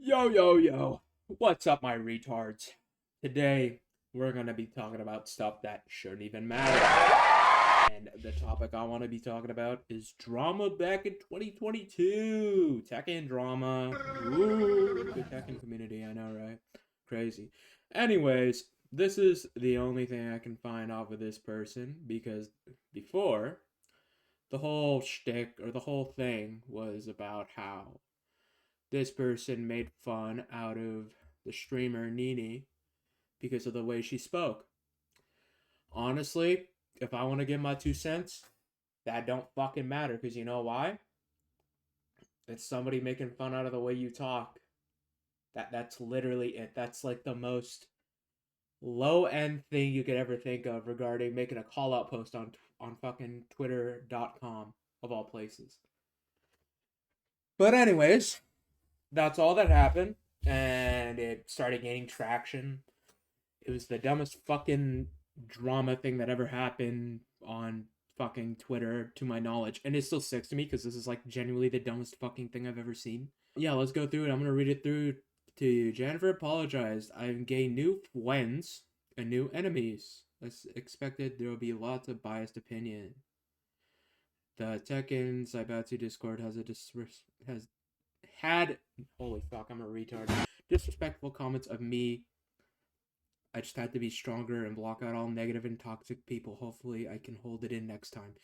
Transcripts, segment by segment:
Yo, yo, yo. What's up, my retards? Today, we're going to be talking about stuff that shouldn't even matter. And the topic I want to be talking about is drama back in 2022. Tekken drama. Ooh, the Tekken community, I know, right? Crazy. Anyways, this is the only thing I can find off of this person because before, the whole shtick or the whole thing was about how this person made fun out of the streamer Nini because of the way she spoke. Honestly, if I want to give my 2 cents, that don't fucking matter because you know why? It's somebody making fun out of the way you talk. That's literally it. That's like the most low end thing you could ever think of regarding making a call out post on fucking twitter.com of all places. But anyways, that's all that happened and it started gaining traction. It was the dumbest fucking drama thing that ever happened on fucking Twitter, to my knowledge. And it still sticks to me because this is like genuinely the dumbest fucking thing I've ever seen. Yeah, let's go through it. I'm gonna read it through to you. Jennifer apologized. I've gained new friends and new enemies. As expected, there will be lots of biased opinion. The Tekken Zaibatsu Discord has had holy fuck, I'm a retard. Disrespectful comments of me. I just had to be stronger and block out all negative and toxic people. Hopefully, I can hold it in next time.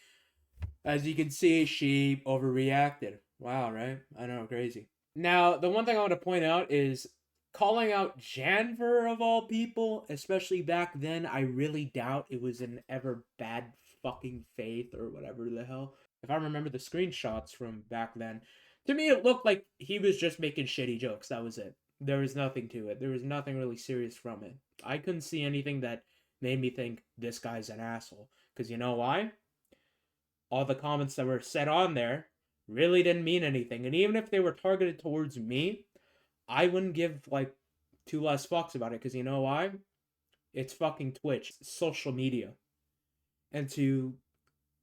As you can see, she overreacted. Wow, right? I know, crazy. Now, the one thing I want to point out is calling out Janver of all people, especially back then, I really doubt it was in ever bad fucking faith or whatever the hell. If I remember the screenshots from back then, to me it looked like he was just making shitty jokes. That was it. There was nothing to it. There was nothing really serious from it. I couldn't see anything that made me think this guy's an asshole. Because you know why? All the comments that were said on there really didn't mean anything. And even if they were targeted towards me, I wouldn't give like two less fucks about it. Because you know why? It's fucking Twitch, it's social media. And to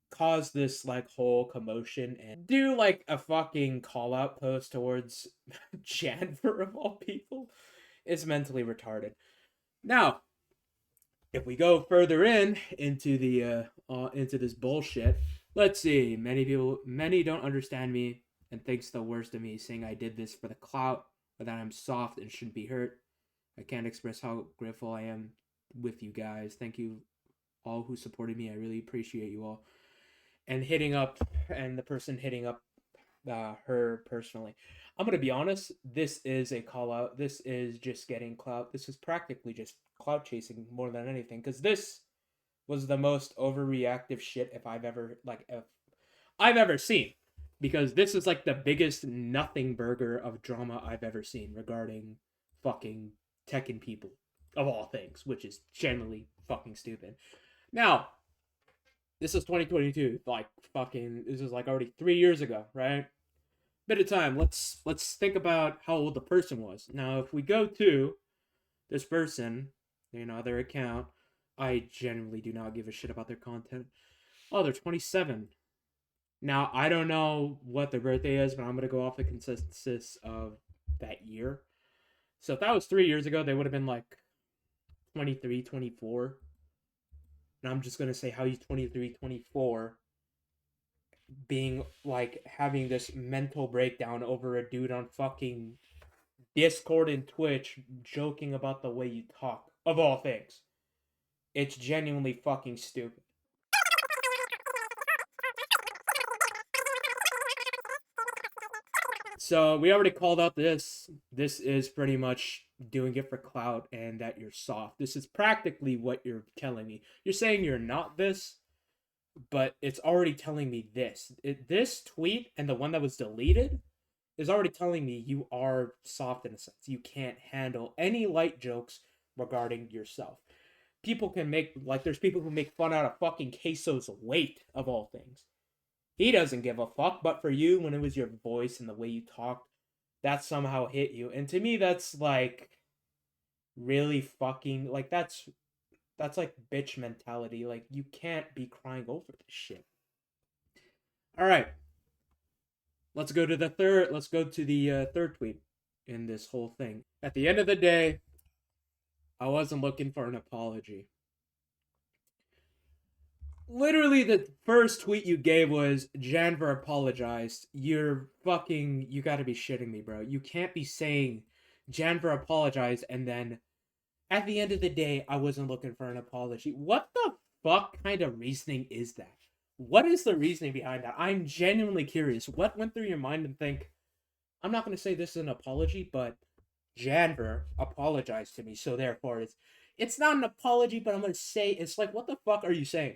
cause this like whole commotion and do like a fucking call out post towards Janver of all people is mentally retarded. Now, if we go further into the into this bullshit, let's see. Many don't understand me and thinks the worst of me, saying I did this for the clout or that I'm soft and shouldn't be hurt. I can't express how grateful I am with you guys. Thank you all who supported me. I really appreciate you all. And hitting up and the person hitting up her personally. I'm gonna be honest. This is a call out. This is just getting clout. This is practically just clout chasing more than anything. Because this was the most overreactive shit if I've ever seen. Because this is like the biggest nothing burger of drama I've ever seen regarding fucking Tekken people of all things, which is generally fucking stupid. Now, this is 2022. Like fucking, this is like already 3 years ago, right? Bit of time. Let's think about how old the person was. Now, if we go to this person, their account, I genuinely do not give a shit about their content. Oh, they're 27. Now, I don't know what their birthday is, but I'm gonna go off the consensus of that year. So if that was 3 years ago, they would have been like 23, 24. And I'm just gonna say how he's 23, 24 being like having this mental breakdown over a dude on fucking Discord and Twitch joking about the way you talk, of all things. It's genuinely fucking stupid. So we already called out this. This is pretty much doing it for clout and that you're soft. This is practically what you're telling me. You're saying you're not this, but it's already telling me this. This tweet and the one that was deleted is already telling me you are soft in a sense. You can't handle any light jokes regarding yourself. People can make, like, there's people who make fun out of fucking Queso's weight, of all things. He doesn't give a fuck, but for you, when it was your voice and the way you talked, that somehow hit you. And to me, that's like really fucking, like, that's like bitch mentality. Like, you can't be crying over this shit. All right, let's go to the third tweet. in this whole thing. At the end of the day, I wasn't looking for an apology. Literally, the first tweet you gave was Janver apologized. You gotta be shitting me, bro. You can't be saying Janver apologized and then at the end of the day, I wasn't looking for an apology. What the fuck kind of reasoning is that? What is the reasoning behind that? I'm genuinely curious. What went through your mind and think, I'm not going to say this is an apology, but Janver apologized to me, so therefore it's not an apology, but I'm going to say it's like, what the fuck are you saying?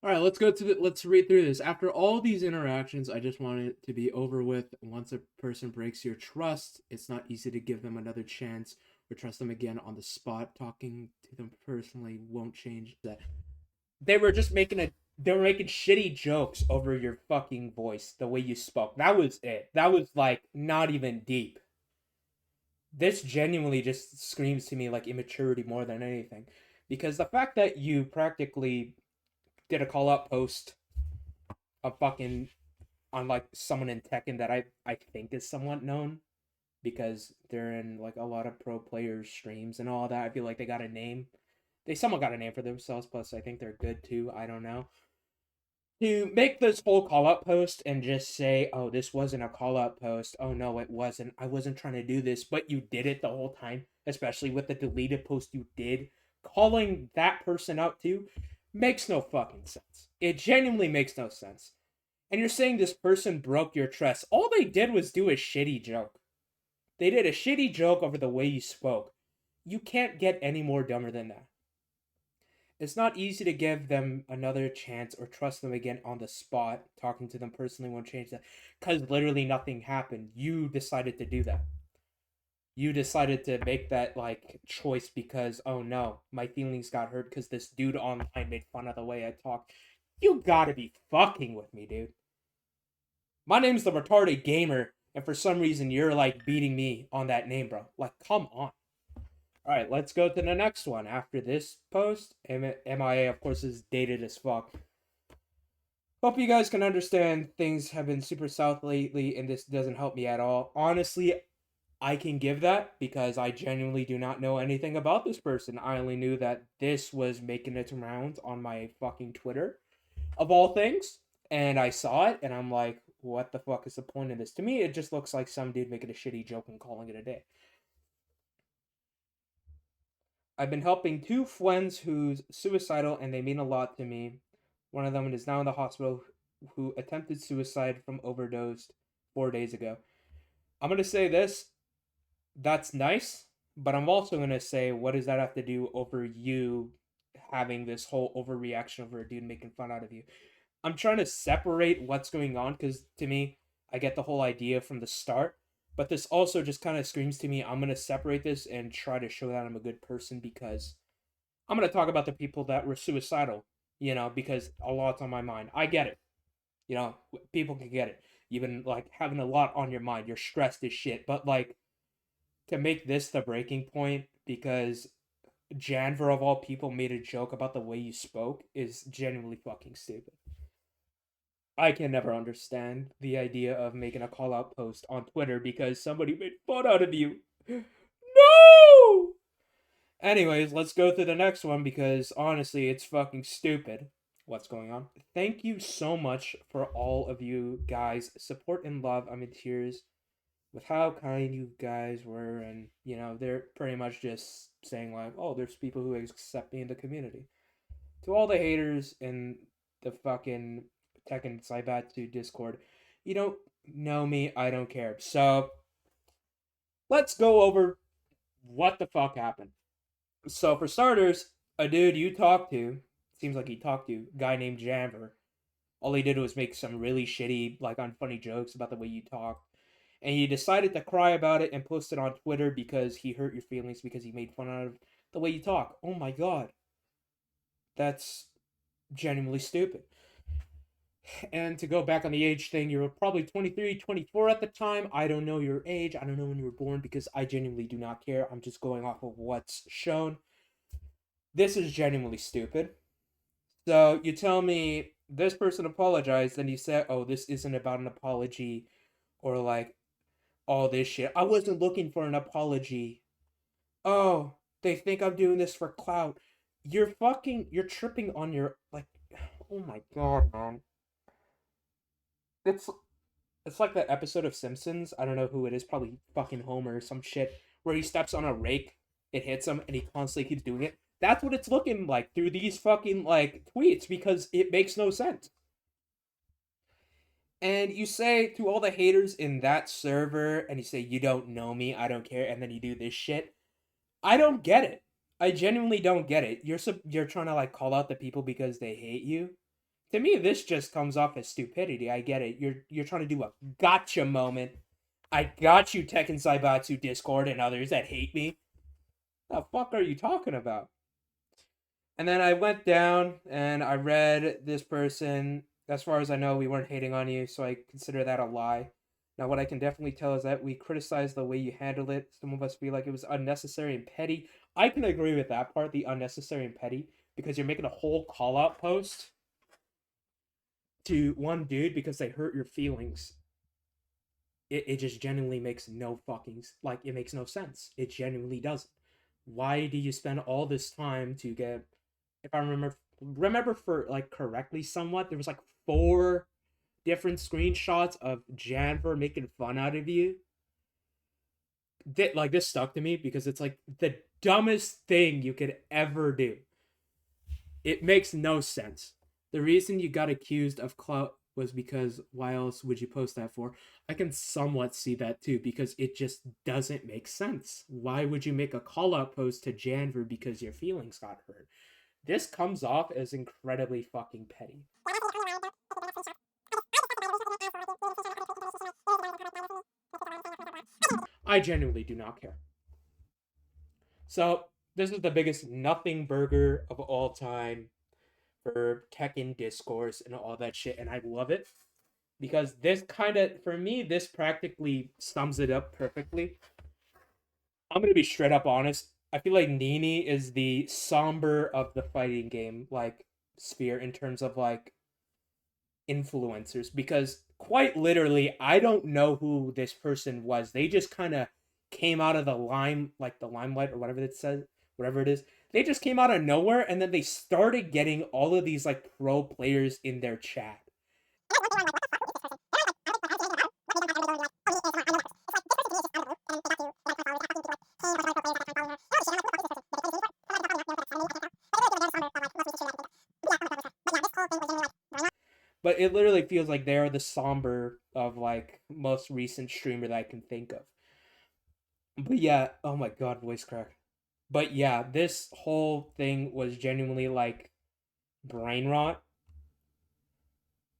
All right, let's read through this. After all these interactions, I just want it to be over with. Once a person breaks your trust, it's not easy to give them another chance or trust them again on the spot. Talking to them personally won't change that. They were just they were making shitty jokes over your fucking voice, the way you spoke. That was it. That was like not even deep. This genuinely just screams to me like immaturity more than anything. Because the fact that you practically did a call out post of fucking on like someone in Tekken that I think is somewhat known because they're in like a lot of pro players streams and all that. I feel like they got a name. They somewhat got a name for themselves. Plus, I think they're good too. I don't know. To make this whole call out post and just say, "Oh, this wasn't a call out post. Oh no, it wasn't. I wasn't trying to do this, but you did it the whole time." Especially with the deleted post you did, calling that person out too makes no fucking sense. It genuinely makes no sense. And you're saying this person broke your trust. All they did was do a shitty joke. They did a shitty joke over the way you spoke. You can't get any more dumber than that. It's not easy to give them another chance or trust them again on the spot. Talking to them personally won't change that. Because literally nothing happened. You decided to do that. You decided to make that, like, choice because, oh no, my feelings got hurt because this dude online made fun of the way I talk. You gotta be fucking with me, dude. My name's the Retarded Gamer, and for some reason you're, like, beating me on that name, bro. Like, come on. Alright, let's go to the next one. After this post, MIA, of course, is dated as fuck. Hope you guys can understand things have been super south lately, and this doesn't help me at all. Honestly, I can give that because I genuinely do not know anything about this person. I only knew that this was making its rounds on my fucking Twitter, of all things, and I saw it, and I'm like, what the fuck is the point of this? To me, it just looks like some dude making a shitty joke and calling it a day. I've been helping two friends who's suicidal and they mean a lot to me. One of them is now in the hospital who attempted suicide from overdose 4 days ago. I'm going to say this. That's nice, but I'm also going to say, what does that have to do over you having this whole overreaction over a dude making fun out of you? I'm trying to separate what's going on because to me, I get the whole idea from the start. But this also just kind of screams to me, I'm going to separate this and try to show that I'm a good person because I'm going to talk about the people that were suicidal, because a lot's on my mind. I get it. People can get it. You've been, like, having a lot on your mind. You're stressed as shit. But, like, to make this the breaking point because Janver, of all people, made a joke about the way you spoke is genuinely fucking stupid. I can never understand the idea of making a call out post on Twitter because somebody made fun out of you. No! Anyways, let's go to the next one because honestly, it's fucking stupid. What's going on? Thank you so much for all of you guys' support and love. I'm in tears with how kind you guys were, and they're pretty much just saying like, oh, there's people who accept me in the community. To all the haters in the fucking Tekken Saibatsu Discord, you don't know me, I don't care. So let's go over what the fuck happened. So for starters, a dude you talked to, seems like he talked to, a guy named Jamver. All he did was make some really shitty, like, unfunny jokes about the way you talk. And you decided to cry about it and post it on Twitter because he hurt your feelings because he made fun out of the way you talk. Oh my god. That's genuinely stupid. And to go back on the age thing, you were probably 23, 24 at the time. I don't know your age. I don't know when you were born because I genuinely do not care. I'm just going off of what's shown. This is genuinely stupid. So you tell me this person apologized, then you say, oh, this isn't about an apology or like all this shit. I wasn't looking for an apology. Oh, they think I'm doing this for clout. You're tripping on your, like, oh my god, man. It's it's like that episode of Simpsons. I don't know who it is, probably fucking Homer or some shit, where he steps on a rake, it hits him, and he constantly keeps doing it. That's what it's looking like through these fucking like tweets because it makes no sense. And you say to all the haters in that server, and you say you don't know me, I don't care, and then you do this shit. I don't get it. I genuinely don't get it. You're trying to like call out the people because they hate you. To me, this just comes off as stupidity. I get it. You're trying to do a gotcha moment. I got you, Tekken Saibatsu Discord and others that hate me. The fuck are you talking about? And then I went down and I read this person. As far as I know, we weren't hating on you, so I consider that a lie. Now, what I can definitely tell is that we criticized the way you handled it. Some of us feel like it was unnecessary and petty. I can agree with that part, the unnecessary and petty, because you're making a whole call-out post to one dude because they hurt your feelings. It just genuinely makes no fucking, like, it makes no sense. It genuinely doesn't. Why do you spend all this time to get, if I remember for, like, correctly somewhat, there was, like, 4 different screenshots of Janver making fun out of you. Like, this stuck to me because it's, like, the dumbest thing you could ever do. It makes no sense. The reason you got accused of clout was because why else would you post that for? I can somewhat see that too because it just doesn't make sense. Why would you make a call-out post to Janver because your feelings got hurt? This comes off as incredibly fucking petty. I genuinely do not care. So, this is the biggest nothing burger of all time for Tekken discourse and all that shit, and I love it. Because this kind of, for me, this practically sums it up perfectly. I'm gonna be straight up honest. I feel like Nini is the somber of the fighting game, like, sphere in terms of, like, influencers. Because, quite literally, I don't know who this person was. They just kind of came out of the limelight or whatever it says, whatever it is. They just came out of nowhere, and then they started getting all of these, like, pro players in their chat. But it literally feels like they're the somber of, like, most recent streamer that I can think of. But yeah, oh my god, voice crack. But yeah, this whole thing was genuinely, like, brain rot.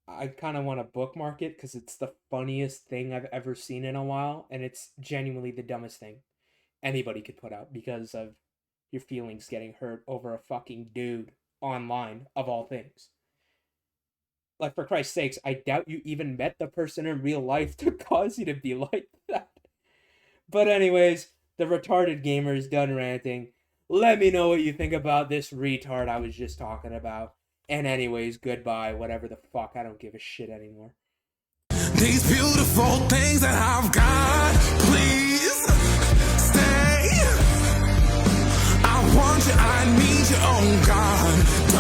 I kind of want to bookmark it because it's the funniest thing I've ever seen in a while, and it's genuinely the dumbest thing anybody could put out because of your feelings getting hurt over a fucking dude online, of all things. Like, for Christ's sakes, I doubt you even met the person in real life to cause you to be like that. But anyways, the retarded gamer is done ranting. Let me know what you think about this retard I was just talking about. And anyways, goodbye, whatever the fuck, I don't give a shit anymore. These beautiful things that I've got, please stay. I want you, I need you, oh God.